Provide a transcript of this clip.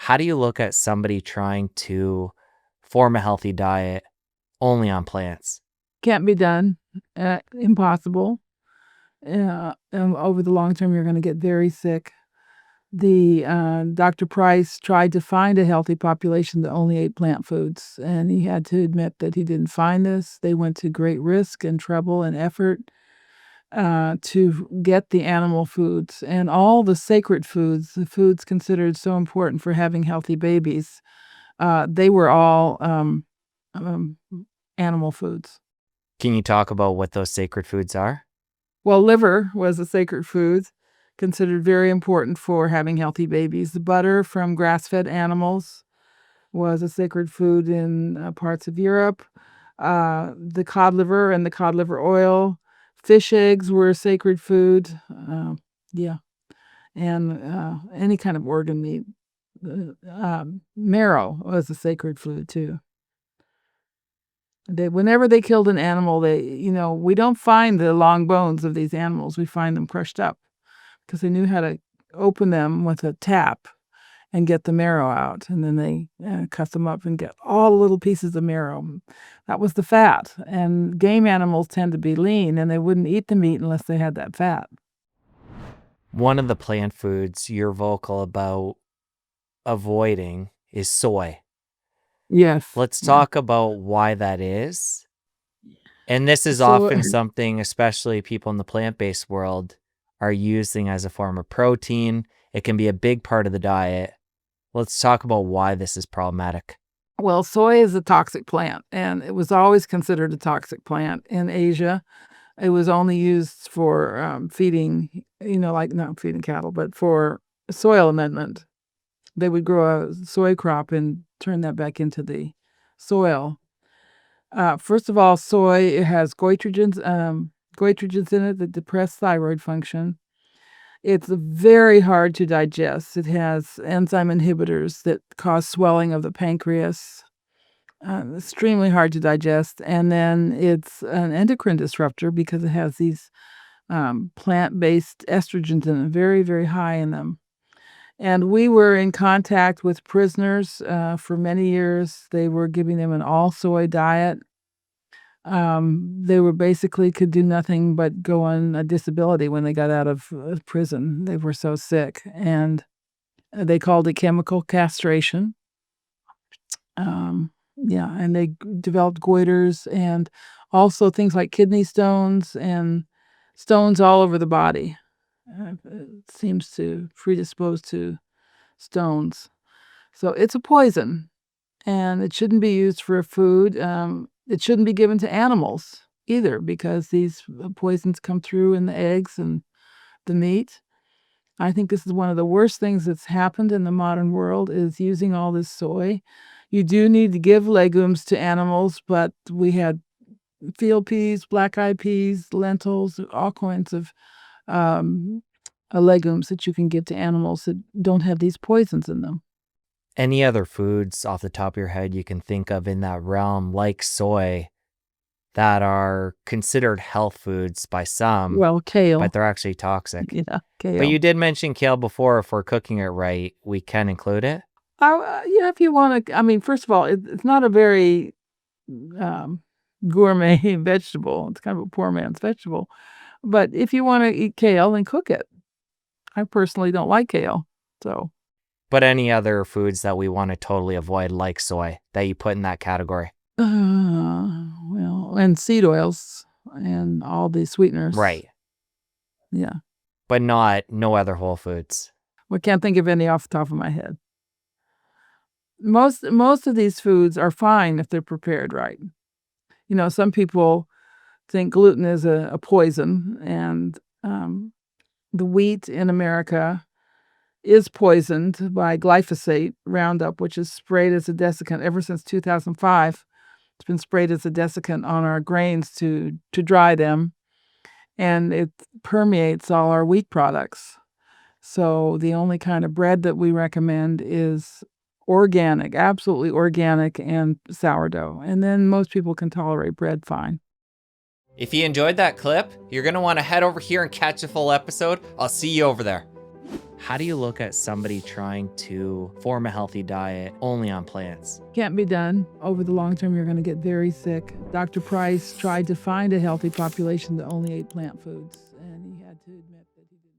How do you look at somebody trying to form a healthy diet only on plants? Can't be done. Impossible. Over the long term, you're gonna get very sick. Dr. Price tried to find a healthy population that only ate plant foods, and he had to admit that he didn't find this. They went to great risk and trouble and effort to get the animal foods and all the sacred foods, the foods considered so important for having healthy babies. They were all um, animal foods. Can you talk about what those sacred foods are? Well, liver was a sacred food, considered very important for having healthy babies. The butter from grass-fed animals was a sacred food in parts of Europe. The cod liver and the cod liver oil. Fish eggs were a sacred food. Yeah. And any kind of organ meat. Marrow was a sacred food too. Whenever they killed an animal, we don't find the long bones of these animals. We find them crushed up because they knew how to open them with a tap and get the marrow out. And then they cut them up and get all the little pieces of marrow. That was the fat. And game animals tend to be lean, and they wouldn't eat the meat unless they had that fat. One of the plant foods you're vocal about avoiding is soy. Yes. Let's talk about why that is. And this is often something, especially people in the plant-based world, are using as a form of protein. It can be a big part of the diet. Let's talk about why this is problematic. Well, soy is a toxic plant, and it was always considered a toxic plant in Asia. It was only used for feeding, not feeding cattle, but for soil amendment. They would grow a soy crop and turn that back into the soil. First of all, soy has goitrogens in it that depress thyroid function. It's very hard to digest. It has enzyme inhibitors that cause swelling of the pancreas. Extremely hard to digest. And then it's an endocrine disruptor because it has these plant-based estrogens in it, very, very high in them. And we were in contact with prisoners for many years. They were giving them an all-soy diet. They were basically could do nothing but go on a disability when they got out of prison. They were so sick, and they called it chemical castration. And they developed goiters and also things like kidney stones and stones all over the body. It seems to predispose to stones. So it's a poison, and it shouldn't be used for food. It shouldn't be given to animals either because these poisons come through in the eggs and the meat. I think this is one of the worst things that's happened in the modern world is using all this soy. You do need to give legumes to animals, but we had field peas, black-eyed peas, lentils, all kinds of legumes that you can give to animals that don't have these poisons in them. Any other foods off the top of your head you can think of in that realm, like soy, that are considered health foods by some? Well, kale. But they're actually toxic. Yeah, kale. But you did mention kale before. If we're cooking it right, we can include it? If you want to. First of all, it's not a very gourmet vegetable. It's kind of a poor man's vegetable. But if you want to eat kale, then cook it. I personally don't like kale, so. But any other foods that we want to totally avoid, like soy, that you put in that category? Well, and seed oils and all the sweeteners. Right. Yeah. But no other whole foods. I can't think of any off the top of my head. Most of these foods are fine if they're prepared right. Some people think gluten is a poison, and the wheat in America is poisoned by glyphosate Roundup, which is sprayed as a desiccant ever since 2005. It's been sprayed as a desiccant on our grains to dry them, and it permeates all our wheat products. So the only kind of bread that we recommend is organic, absolutely organic, and sourdough. And then most people can tolerate bread fine. If you enjoyed that clip, you're going to want to head over here and catch a full episode. I'll see you over there. How do you look at somebody trying to form a healthy diet only on plants? Can't be done. Over the long term, you're going to get very sick. Dr. Price tried to find a healthy population that only ate plant foods, and he had to admit that he did.